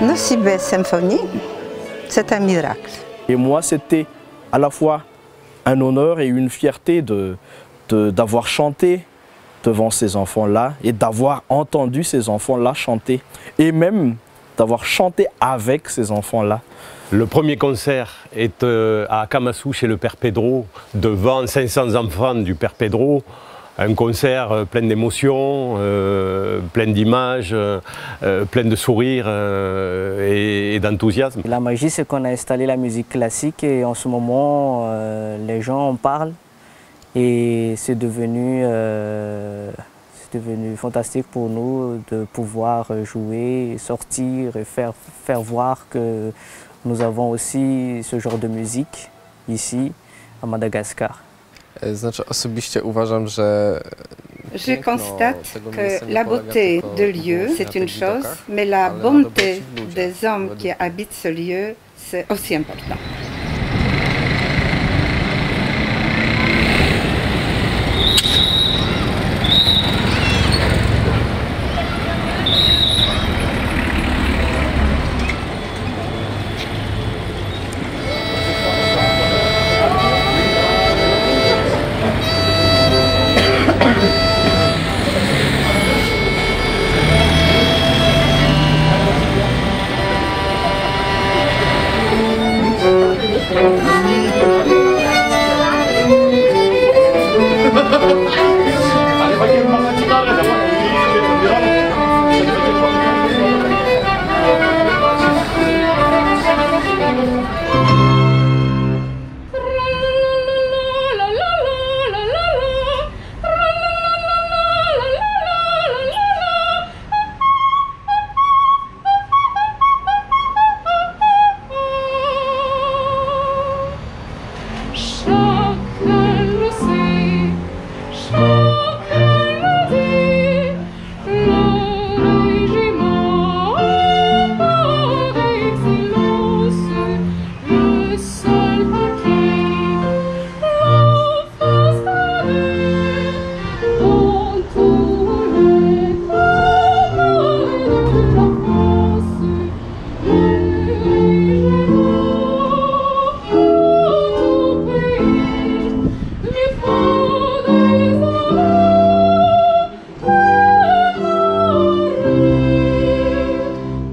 Nosibé Symphonie, c'est un miracle. Et moi, c'était à la fois un honneur et une fierté d'avoir chanté devant ces enfants-là et d'avoir entendu ces enfants-là chanter et même d'avoir chanté avec ces enfants-là. Le premier concert est à Kamassou chez le Père Pedro, devant 500 enfants du Père Pedro. Un concert plein d'émotions, plein d'images, plein de sourires et d'enthousiasme. La magie, c'est qu'on a installé la musique classique et en ce moment, les gens en parlent et c'est devenu fantastique pour nous de pouvoir jouer, sortir et faire voir que nous avons aussi ce genre de musique ici à Madagascar. Je constate que la beauté de lieu, c'est une chose, mais la bonté des hommes qui habitent ce lieu, c'est aussi important.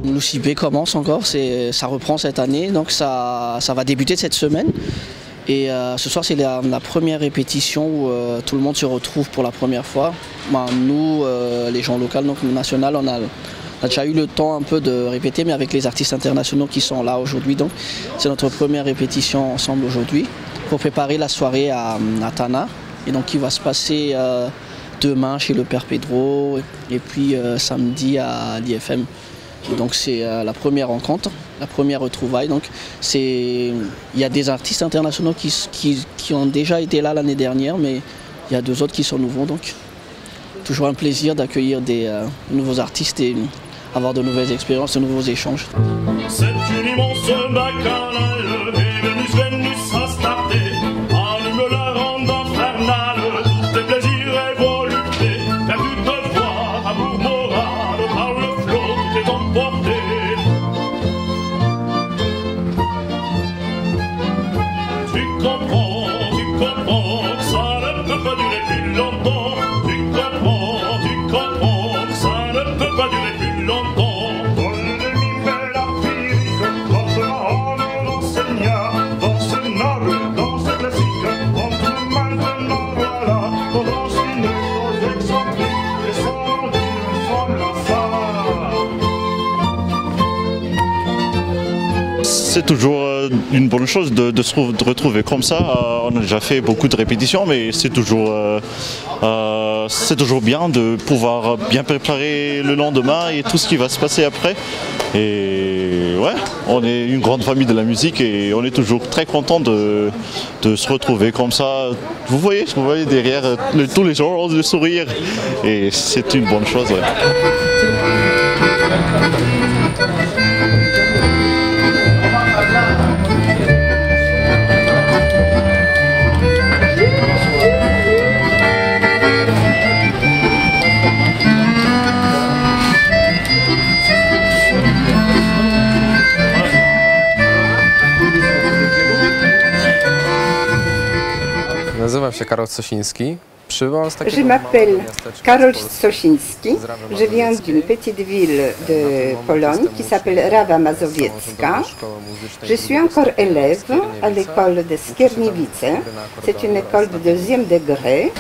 L'UCB commence encore, ça reprend cette année, donc ça va débuter cette semaine. Et ce soir c'est la première répétition où tout le monde se retrouve pour la première fois. Nous, les gens locaux, donc national, on a déjà eu le temps un peu de répéter, mais avec les artistes internationaux qui sont là aujourd'hui. Donc c'est notre première répétition ensemble aujourd'hui pour préparer la soirée à Tana, et donc qui va se passer demain chez le Père Pedro et puis samedi à l'IFM. Donc c'est la première rencontre, la première retrouvaille. Donc il y a des artistes internationaux qui ont déjà été là l'année dernière, mais il y a 2 autres qui sont nouveaux. Donc toujours un plaisir d'accueillir des nouveaux artistes et avoir de nouvelles expériences, de nouveaux échanges. C'est une immense bacchanale, et Vénus à starter, allume la ronde infernale, des plaisirs et voluptés, perdu de voir, amour moral, par le flot t'est emporté. Tu comprends que ça ne peut pas durer plus longtemps, tu comprends que ça ne peut pas durer plus longtemps. C'est toujours une bonne chose de se retrouver comme ça. On a déjà fait beaucoup de répétitions, mais c'est toujours bien de pouvoir bien préparer le lendemain et tout ce qui va se passer après. Et ouais, on est une grande famille de la musique et on est toujours très content de se retrouver comme ça. Vous voyez derrière tous les gens le sourire et c'est une bonne chose. Ouais. Je m'appelle Karol Sosiński, je viens d'une petite ville de Pologne qui s'appelle Rawa Mazowiecka. Je suis encore élève à l'école de Skierniewice, c'est une école de 2e degré.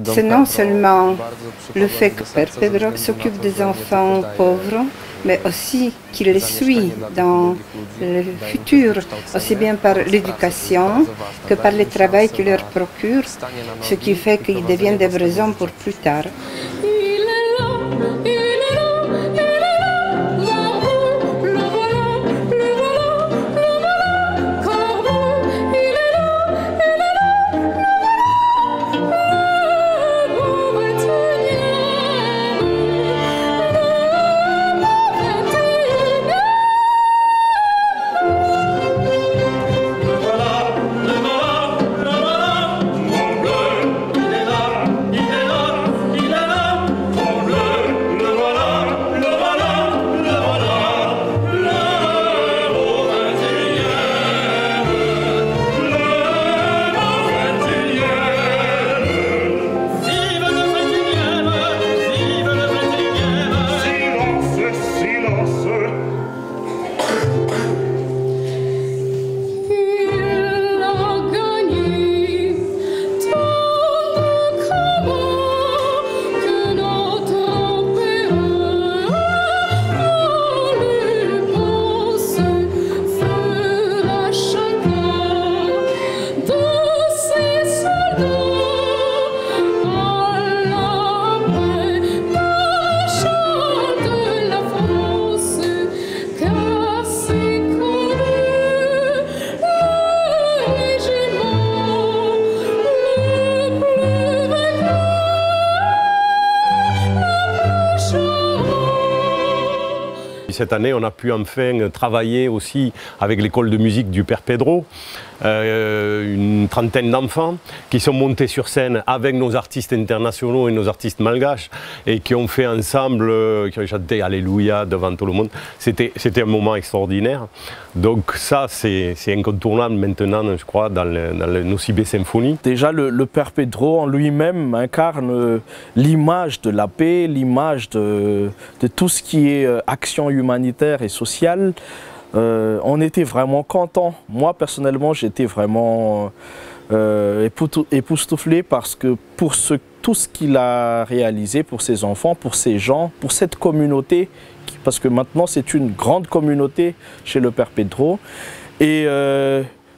C'est non seulement le fait que Père Pedro s'occupe des enfants pauvres, mais aussi qu'il les suit dans le futur, aussi bien par l'éducation que par le travail qu'il leur procure, ce qui fait qu'ils deviennent des vrais hommes pour plus tard. Cette année, on a pu enfin travailler aussi avec l'école de musique du Père Pedro, une trentaine d'enfants qui sont montés sur scène avec nos artistes internationaux et nos artistes malgaches et qui ont fait ensemble, qui ont chanté Alléluia devant tout le monde. C'était un moment extraordinaire. Donc ça, c'est incontournable maintenant, je crois, dans le Nocibé Symphonie. Déjà, le Père Pedro en lui-même incarne l'image de la paix, l'image de tout ce qui est action humanitaire et sociale. On était vraiment contents. Moi, personnellement, j'étais vraiment époustouflé parce que pour tout ce qu'il a réalisé pour ses enfants, pour ces gens, pour cette communauté, parce que maintenant c'est une grande communauté chez le Père Pedro. Et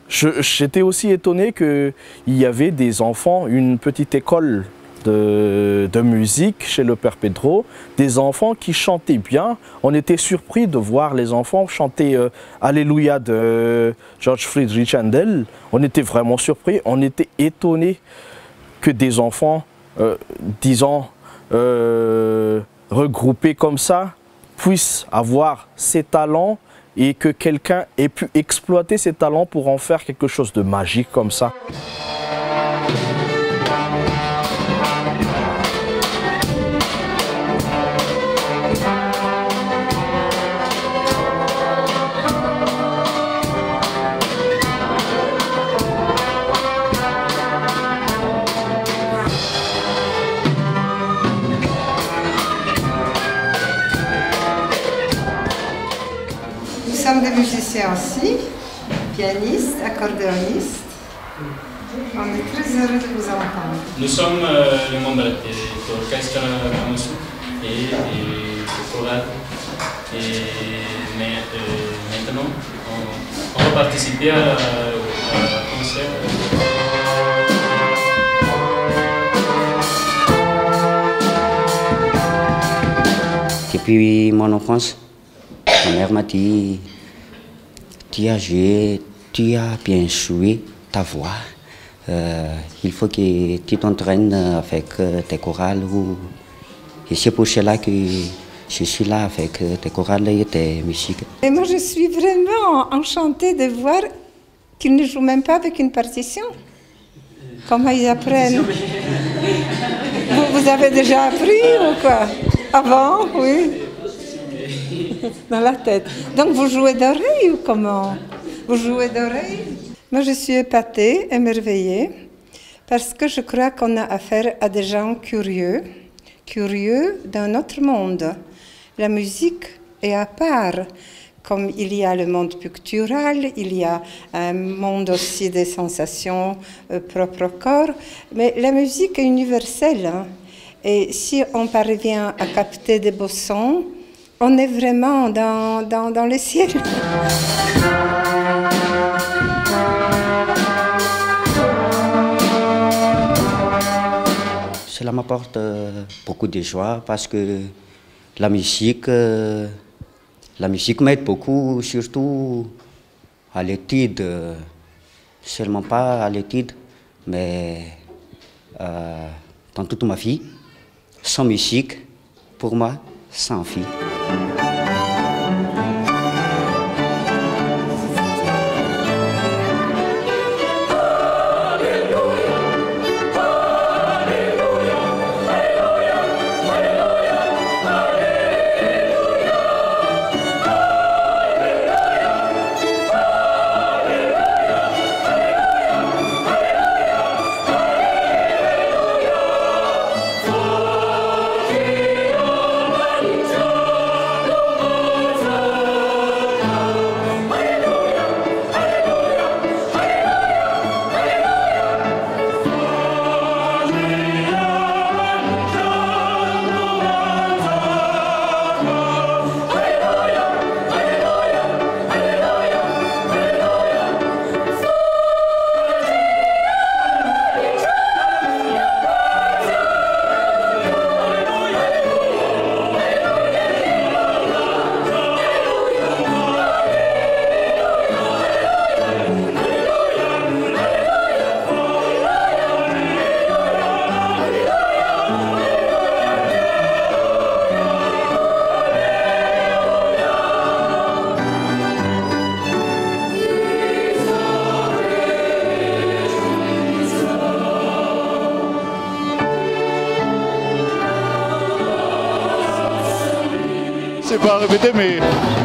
j'étais aussi étonné qu'il y avait des enfants, une petite école de musique chez le Père Pedro, des enfants qui chantaient bien. On était surpris de voir les enfants chanter Alléluia de George Friedrich Handel. On était vraiment surpris, on était étonnés que des enfants, disons, regroupés comme ça, puissent avoir ces talents et que quelqu'un ait pu exploiter ces talents pour en faire quelque chose de magique comme ça. aussi, pianiste, accordéoniste. On est très heureux de vous entendre. Nous sommes les membres de l'orchestre Kamasu et du choral. Mais maintenant, on va participer à concert. Depuis mon enfance, ma mère m'a dit, tu as joué, tu as bien joué ta voix. Il faut que tu t'entraînes avec tes chorales. Et c'est pour cela que je suis là avec tes chorales et tes musiques. Et moi, je suis vraiment enchantée de voir qu'ils ne jouent même pas avec une partition. Comment ils apprennent? Vous avez déjà appris ou quoi? Avant, oui. Dans la tête. Donc vous jouez d'oreille ou comment? Vous jouez d'oreille? Moi je suis épatée, émerveillée, parce que je crois qu'on a affaire à des gens curieux, curieux d'un autre monde. La musique est à part. Comme il y a le monde pictural, il y a un monde aussi des sensations propres au corps, mais la musique est universelle. Hein. Et si on parvient à capter des beaux sons, on est vraiment dans le ciel. Cela m'apporte beaucoup de joie parce que la musique m'aide beaucoup, surtout à l'étude. Seulement pas à l'étude, mais dans toute ma vie. Sans musique, pour moi, sans vie. C'est pas répété, mais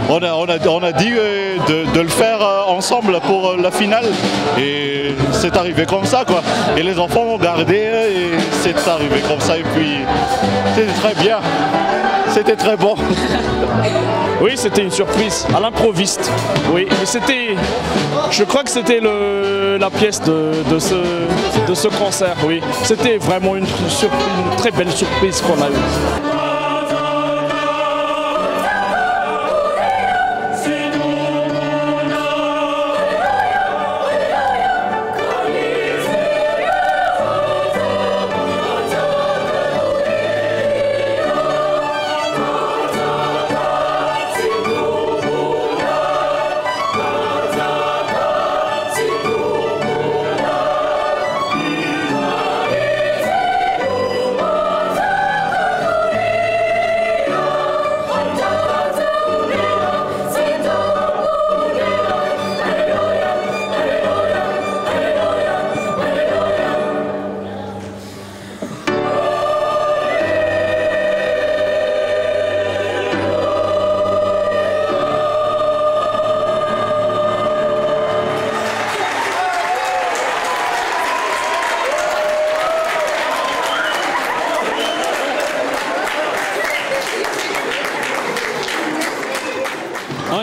on a dit de le faire ensemble pour la finale. Et c'est arrivé comme ça, quoi. Et les enfants ont gardé et c'est arrivé comme ça. Et puis, c'était très bien. C'était très bon. Oui, c'était une surprise, à l'improviste. Oui, mais c'était, je crois que c'était la pièce de ce concert, oui. C'était vraiment une très belle surprise qu'on a eue.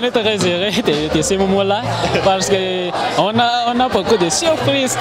est très heureux de ce moment-là parce qu'on a beaucoup de surprises.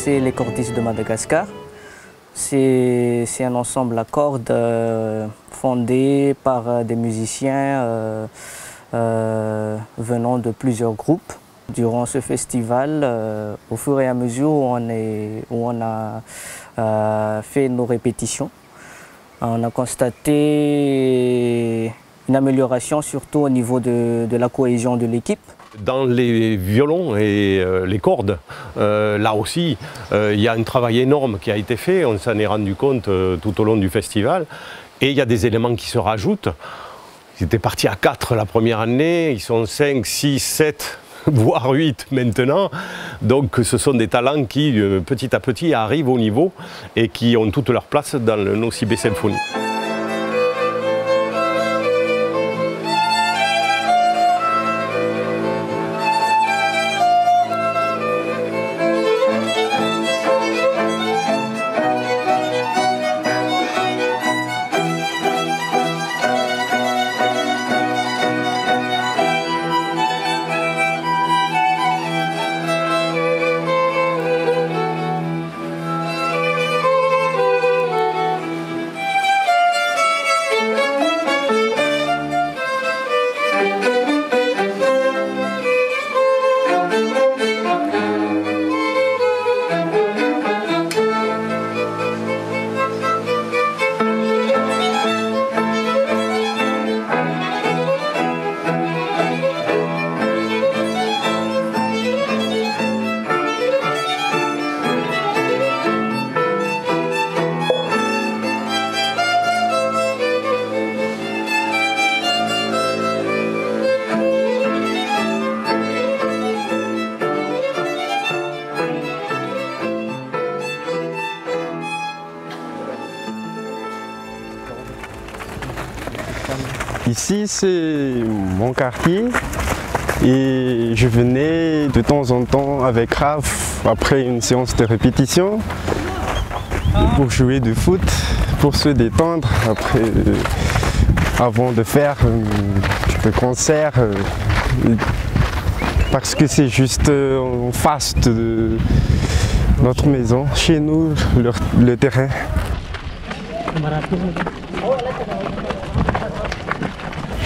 C'est les cordistes de Madagascar. C'est un ensemble à cordes fondé par des musiciens venant de plusieurs groupes. Durant ce festival, au fur et à mesure où on a fait nos répétitions, on a constaté une amélioration surtout au niveau de la cohésion de l'équipe. Dans les violons et les cordes, là aussi, il y a un travail énorme qui a été fait, on s'en est rendu compte tout au long du festival. Et il y a des éléments qui se rajoutent. Ils étaient partis à 4 la première année, ils sont 5, 6, 7, voire 8 maintenant. Donc ce sont des talents qui, petit à petit, arrivent au niveau et qui ont toute leur place dans le Nossi Bé Symphony. Ici, c'est mon quartier et je venais de temps en temps avec Raph après une séance de répétition pour jouer du foot, pour se détendre après, avant de faire le concert parce que c'est juste en face de notre maison, chez nous, le terrain.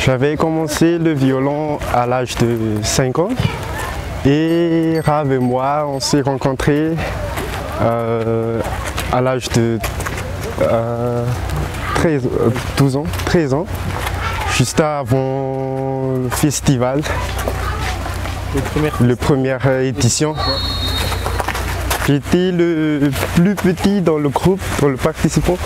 J'avais commencé le violon à l'âge de 5 ans Et Rav et moi, on s'est rencontrés à l'âge de 13 ans, juste avant le festival, la première édition. J'étais le plus petit dans le groupe, dans le participant.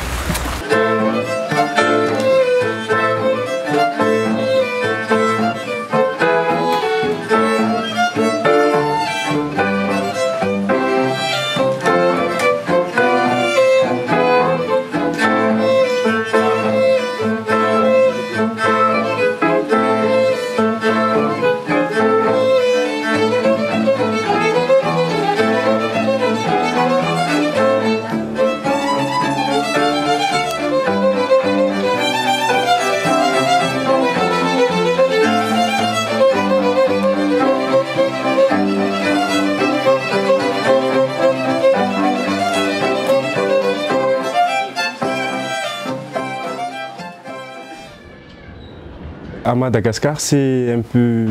À Madagascar, c'est un peu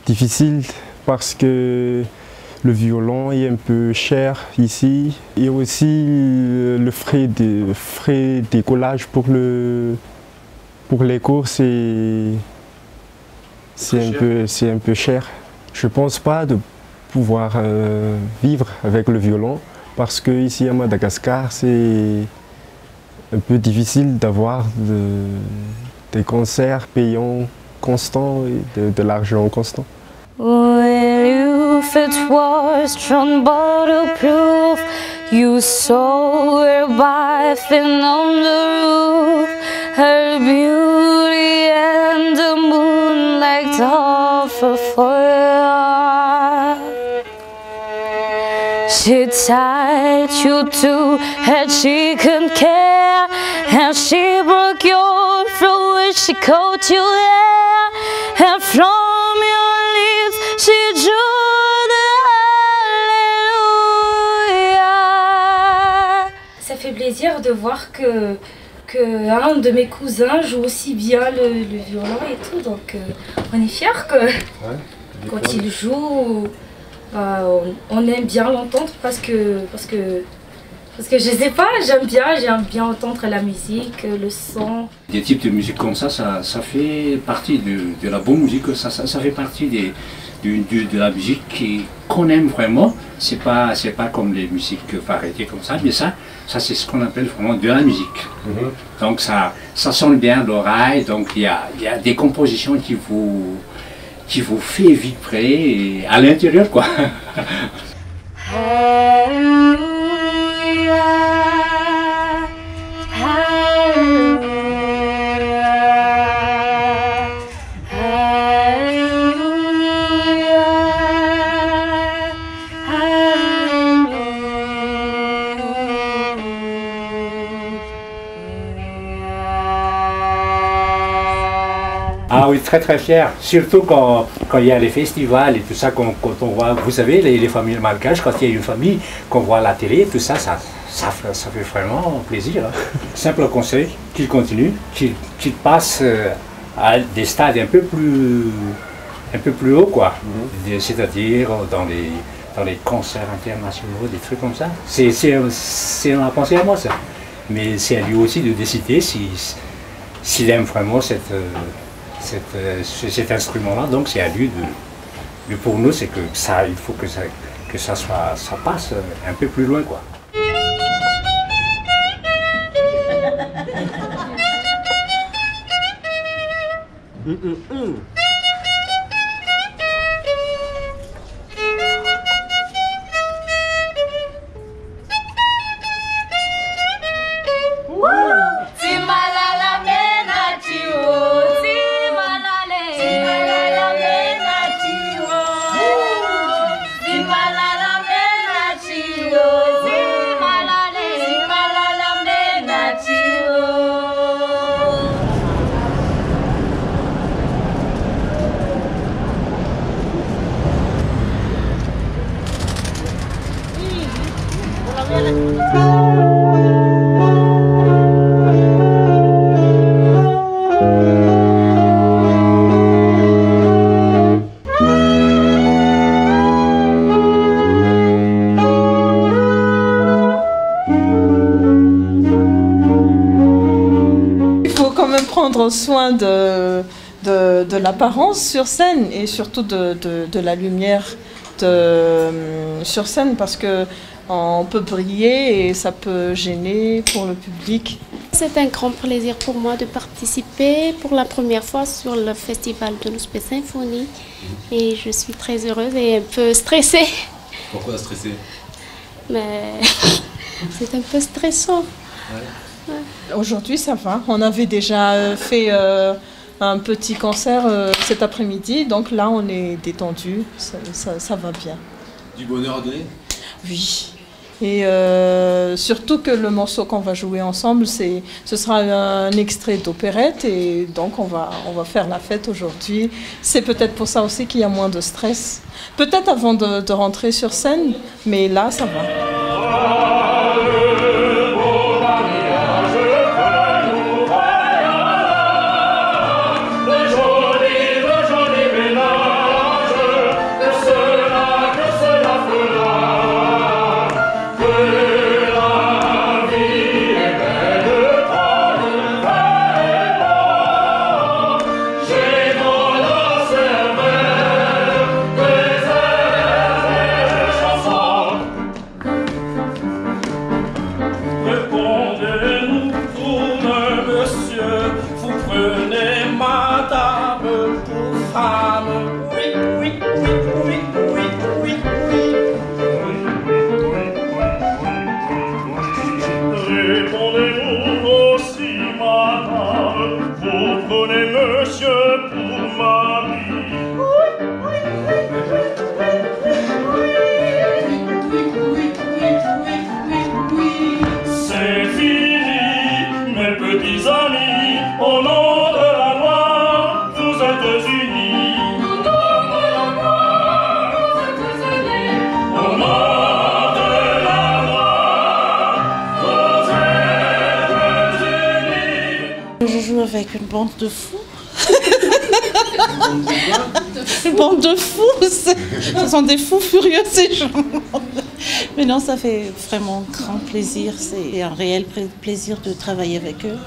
difficile parce que le violon est un peu cher ici et aussi le frais d'écolage pour les cours, c'est un peu cher. Je ne pense pas de pouvoir vivre avec le violon parce que ici à Madagascar, c'est un peu difficile d'avoir des concerts payants constants et de l'argent constant. Well, if it was strong bottle-proof, you saw her bathing on the roof, her beauty and the moonlight of her fire. She tied you to her chicken care, and she broke your throat when she caught you there, and from your lips she drew the hallelujah. Ça fait plaisir de voir que un de mes cousins joue aussi bien le violon et tout, donc on est fiers que quand il joue, on aime bien l'entendre parce que je sais pas, j'aime bien entendre la musique, le son. Des types de musique comme ça fait partie de la bonne musique, ça fait partie de la musique qu'on aime vraiment. C'est pas comme les musiques variétés comme ça, mais ça c'est ce qu'on appelle vraiment de la musique. Donc ça sonne bien à l'oreille, donc il y a des compositions qui vous fait vibrer à l'intérieur, quoi. Ah oui, très très fier, surtout quand il y a les festivals et tout ça, quand on voit, vous savez, les familles malgaches, quand il y a une famille, qu'on voit à la télé, tout ça, ça fait vraiment plaisir. Hein. Simple conseil, qu'ils continuent, qu'ils passent à des stades un peu plus haut, quoi. C'est-à-dire dans les concerts internationaux, des trucs comme ça. On a pensé à moi, ça. Mais c'est à lui aussi de décider s'il aime vraiment cet instrument-là, donc c'est à lui de pour nous, c'est que ça, il faut que ça passe un peu plus loin, quoi. prendre soin de l'apparence sur scène et surtout de la lumière sur scène parce que on peut briller et ça peut gêner pour le public. C'est un grand plaisir pour moi de participer pour la première fois sur le festival de l'Ospé Symphonie et je suis très heureuse et un peu stressée. Pourquoi stressée? Mais c'est un peu stressant. Ouais. Aujourd'hui ça va, on avait déjà fait un petit concert cet après-midi, donc là on est détendu, ça va bien. Du bonheur à donner? Oui. Et surtout que le morceau qu'on va jouer ensemble, ce sera un extrait d'opérette et donc on va faire la fête aujourd'hui. C'est peut-être pour ça aussi qu'il y a moins de stress. Peut-être avant de rentrer sur scène, mais là ça va. Je joue avec une bande de fous. Une bande de fous, ce sont des fous furieux ces gens. Mais non, ça fait vraiment grand plaisir, c'est un réel plaisir de travailler avec eux.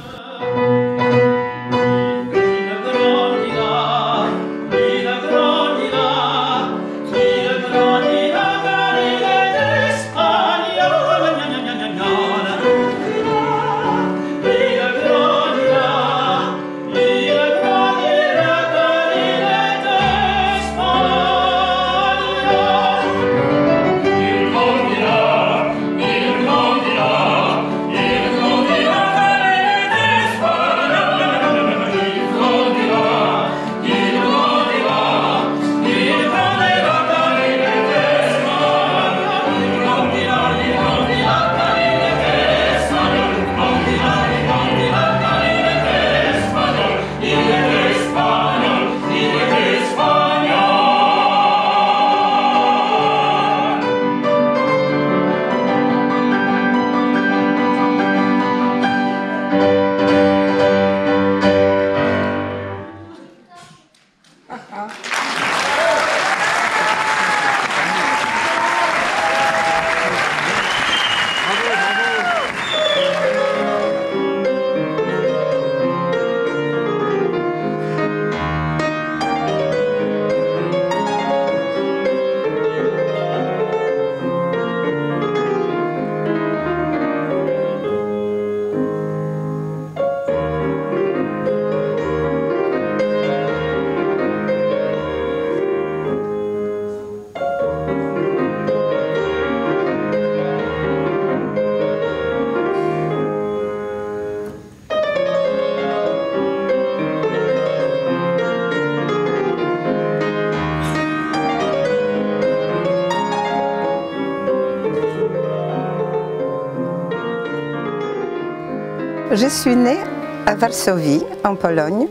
Je suis née à Varsovie, en Pologne,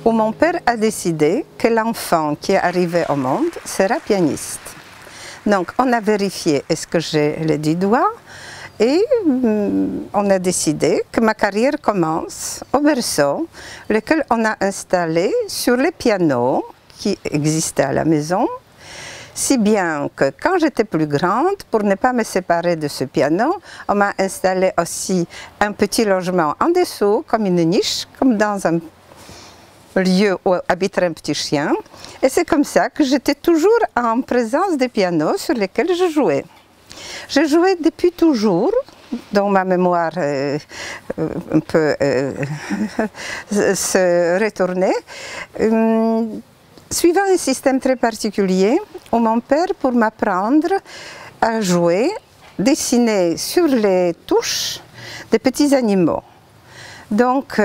où mon père a décidé que l'enfant qui est arrivé au monde sera pianiste. Donc on a vérifié est-ce que j'ai les 10 doigts et on a décidé que ma carrière commence au berceau, lequel on a installé sur les pianos qui existaient à la maison. Si bien que quand j'étais plus grande, pour ne pas me séparer de ce piano, on m'a installé aussi un petit logement en dessous, comme une niche, comme dans un lieu où habiterait un petit chien. Et c'est comme ça que j'étais toujours en présence des pianos sur lesquels je jouais. Je jouais depuis toujours, dont ma mémoire un peu se retournait, suivant un système très particulier où mon père, pour m'apprendre à jouer, dessinait sur les touches des petits animaux. Donc,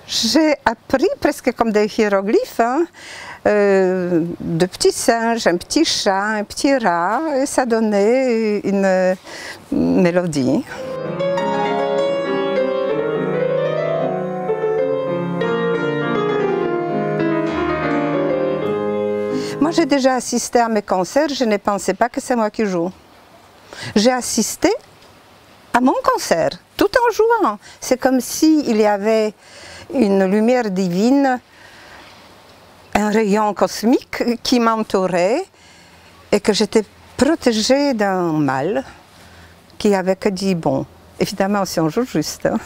j'ai appris presque comme des hiéroglyphes, hein, de petits singes, un petit chat, un petit rat, et ça donnait une mélodie. Moi, j'ai déjà assisté à mes concerts, je ne pensais pas que c'est moi qui joue. J'ai assisté à mon concert, tout en jouant. C'est comme s'il y avait une lumière divine, un rayon cosmique qui m'entourait et que j'étais protégée d'un mal qui avait que dit bon. Évidemment, si on joue juste. Hein.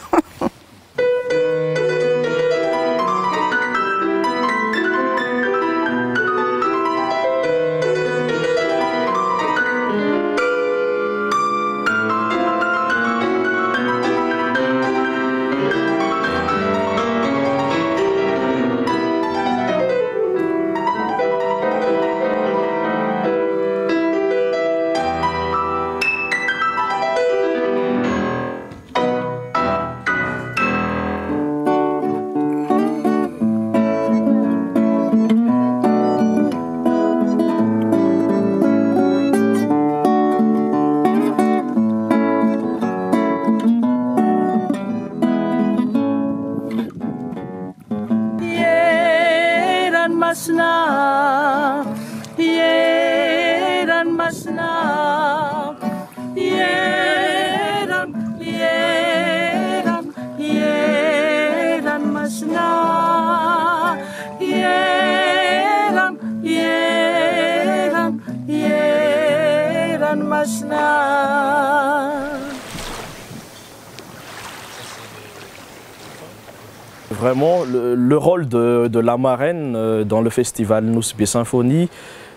Vraiment, le rôle de la marraine dans le festival Nousbé Symphonie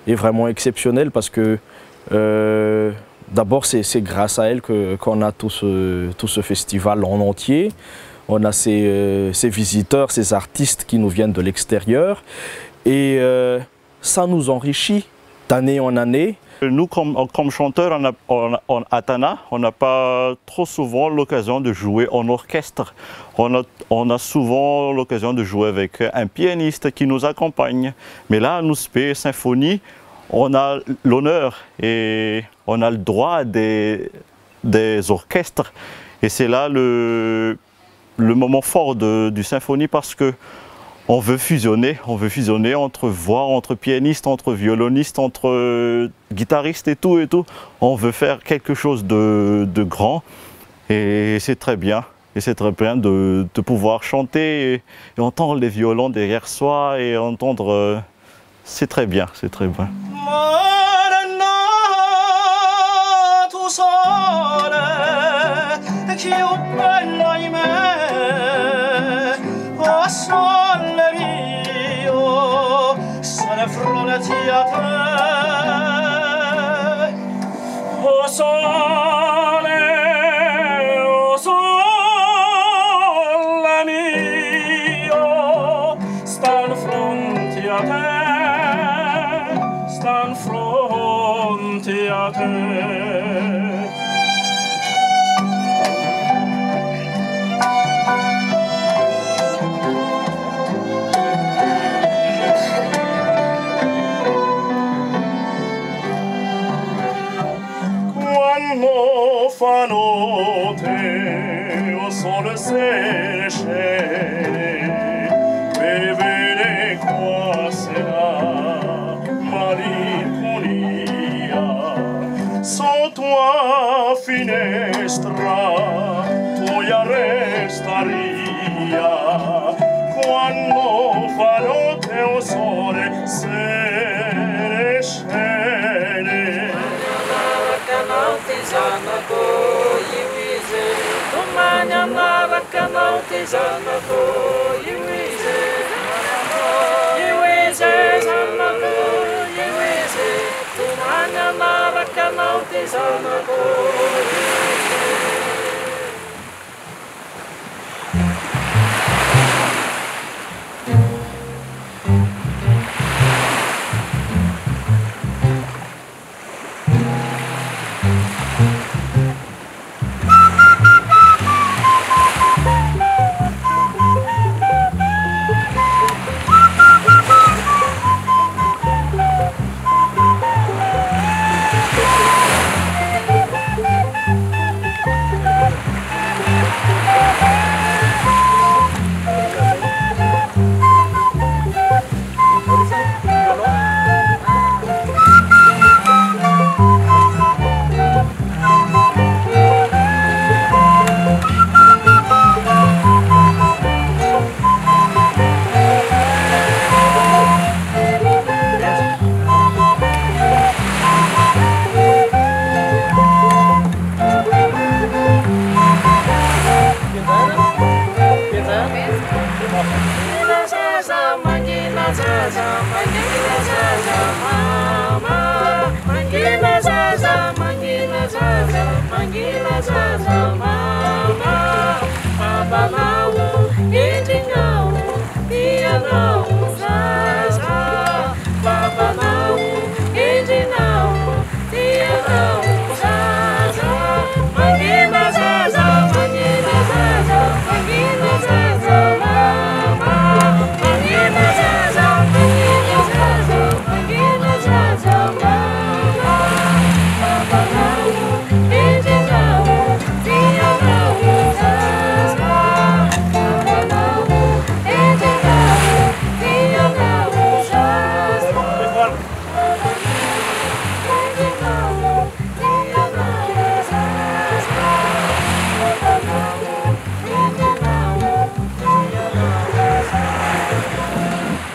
est vraiment exceptionnel parce que d'abord c'est grâce à elle qu'on a tout ce festival en entier. On a ces visiteurs, ces artistes qui nous viennent de l'extérieur et ça nous enrichit d'année en année. Nous, comme chanteurs à Tana, on n'a pas trop souvent l'occasion de jouer en orchestre. On a souvent l'occasion de jouer avec un pianiste qui nous accompagne. Mais là, à Nousbé Symphonie, on a l'honneur et on a le droit des orchestres. Et c'est là le moment fort du symphonie parce que on veut fusionner entre voix, entre pianistes, entre violonistes, entre guitaristes et tout. On veut faire quelque chose de grand et c'est très bien. Et c'est très bien de pouvoir chanter et entendre les violons derrière soi et entendre... c'est très bien, c'est très bien. Fanote o sole séché, bevere qua sera malinconia, sotto tua finestra tua restaria, quando fa notte o sole séché. zanako io izy tomany amnaraka anao ty zanako io izy io izy zanako io izy tomany amnaraka anao ty zanako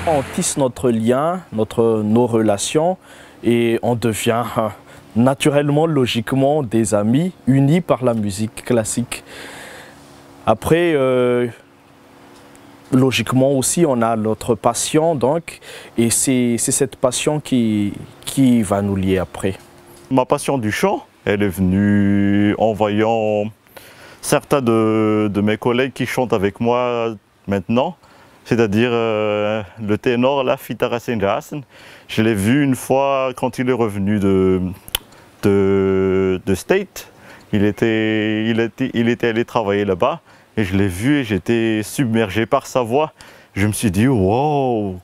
On tisse notre lien, nos relations et on devient naturellement, logiquement des amis unis par la musique classique. Après, logiquement aussi, on a notre passion donc et c'est cette passion qui va nous lier après. Ma passion du chant, elle est venue en voyant certains de mes collègues qui chantent avec moi maintenant. C'est-à-dire le ténor, la Fitara Senjasen. Je l'ai vu une fois quand il est revenu de State. Il était allé travailler là-bas et je l'ai vu et j'étais submergé par sa voix. Je me suis dit, wow,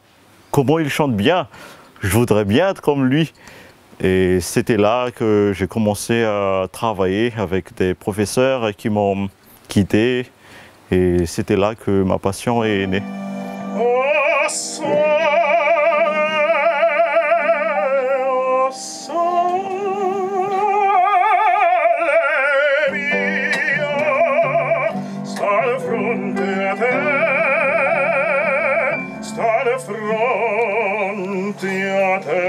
comment il chante bien, je voudrais bien être comme lui. Et c'était là que j'ai commencé à travailler avec des professeurs qui m'ont quitté et c'était là que ma passion est née. O sole mio, sta di fronte a te, sta di fronte a te.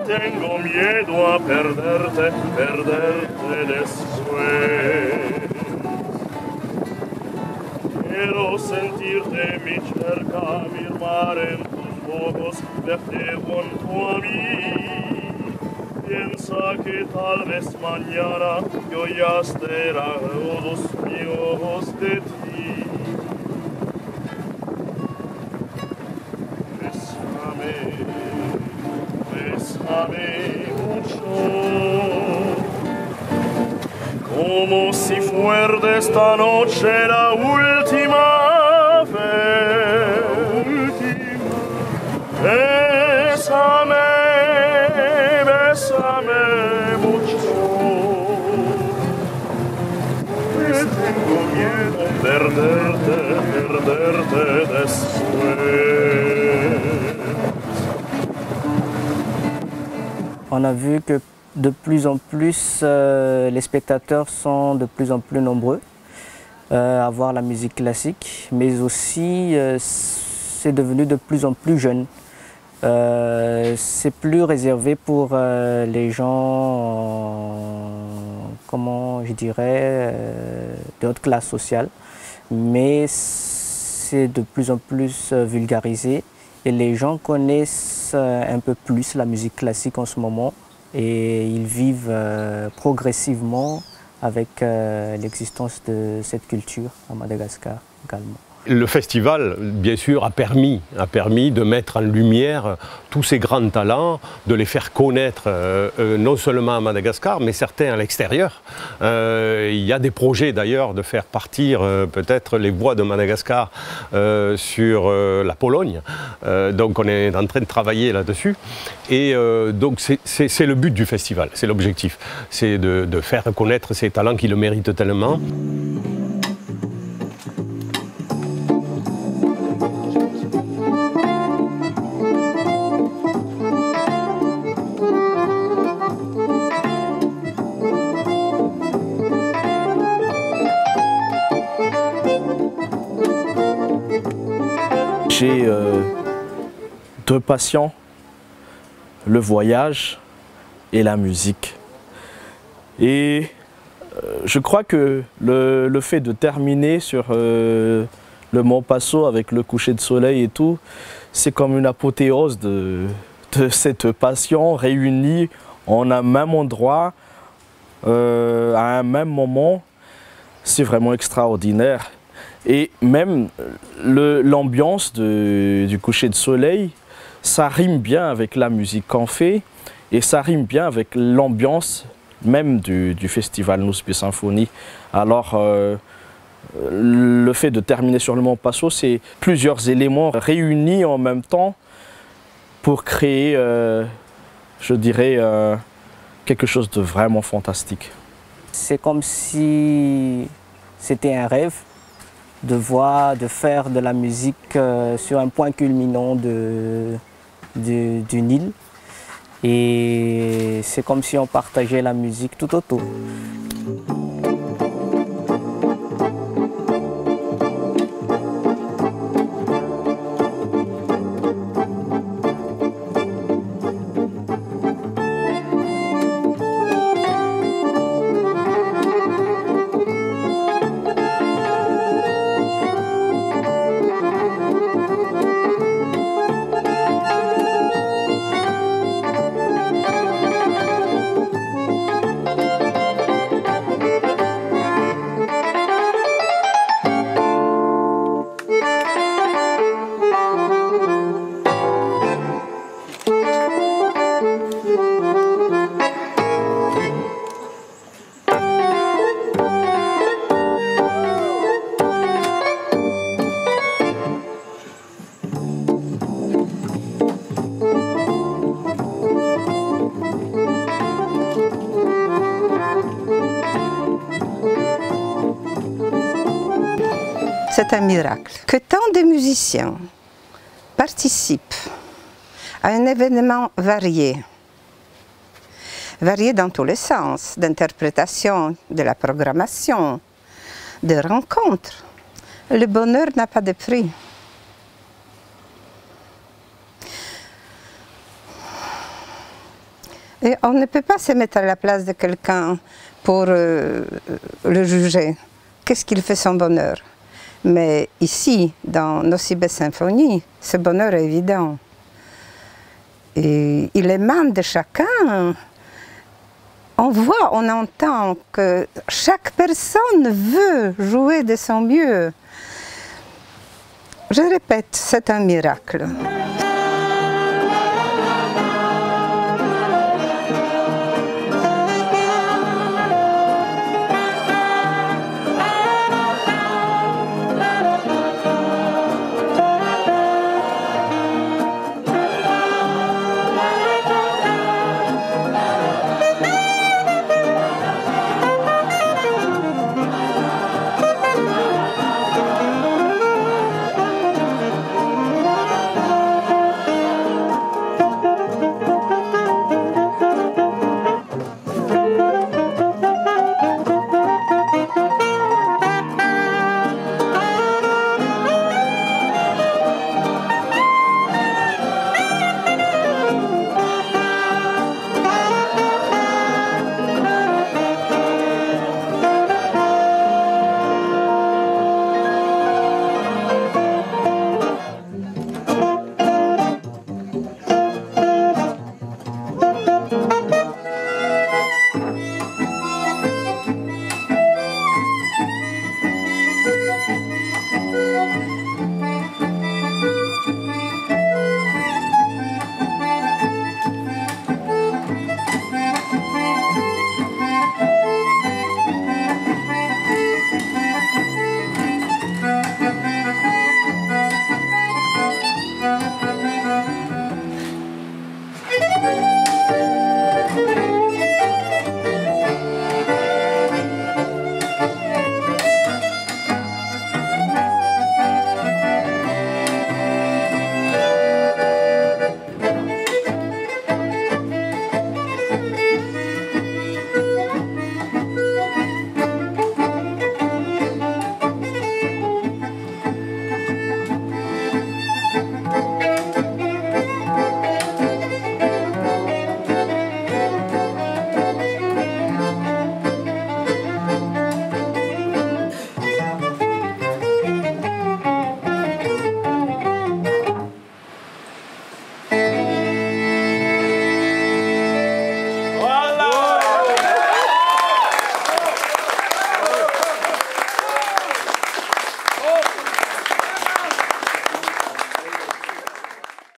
Tengo miedo a perderte después. Quiero sentirte mi cerca, mi mar en tus ojos, verte junto a mí. Piensa que tal vez mañana yo ya esté lejos míos de ti. Bésame, bésame. bésame mucho. Como si fuera esta noche la última vez. Bésame, bésame mucho. Pues tengo miedo perderte después. On a vu que de plus en plus, les spectateurs sont de plus en plus nombreux à voir la musique classique, mais aussi c'est devenu de plus en plus jeune. C'est plus réservé pour les gens, comment je dirais, de haute classe sociale, mais c'est de plus en plus vulgarisé et les gens connaissent un peu plus la musique classique en ce moment et ils vivent progressivement avec l'existence de cette culture à Madagascar également. Le festival, bien sûr, a permis de mettre en lumière tous ces grands talents, de les faire connaître non seulement à Madagascar, mais certains à l'extérieur. Il y a des projets d'ailleurs de faire partir peut-être les voix de Madagascar sur la Pologne. Donc on est en train de travailler là-dessus. Et donc c'est le but du festival, c'est l'objectif. C'est de faire connaître ces talents qui le méritent tellement. J'ai deux passions, le voyage et la musique. Et je crois que le fait de terminer sur le Mont Passo avec le coucher de soleil et tout, c'est comme une apothéose de cette passion réunie en un même endroit, à un même moment. C'est vraiment extraordinaire. Et même l'ambiance du coucher de soleil, ça rime bien avec la musique qu'on fait et ça rime bien avec l'ambiance même du festival Nospe Symphony. Alors, le fait de terminer sur le Mont Passo, c'est plusieurs éléments réunis en même temps pour créer, je dirais, quelque chose de vraiment fantastique. C'est comme si c'était un rêve de faire de la musique sur un point culminant d'une île. Et c'est comme si on partageait la musique tout autour. C'est un miracle que tant de musiciens participent à un événement varié dans tous les sens, d'interprétation, de la programmation, de rencontres. Le bonheur n'a pas de prix. Et on ne peut pas se mettre à la place de quelqu'un pour le juger. Qu'est-ce qu'il fait son bonheur? Mais ici, dans Nospe Symphony, ce bonheur est évident. Et il émane de chacun. On voit, on entend que chaque personne veut jouer de son mieux. Je répète, c'est un miracle.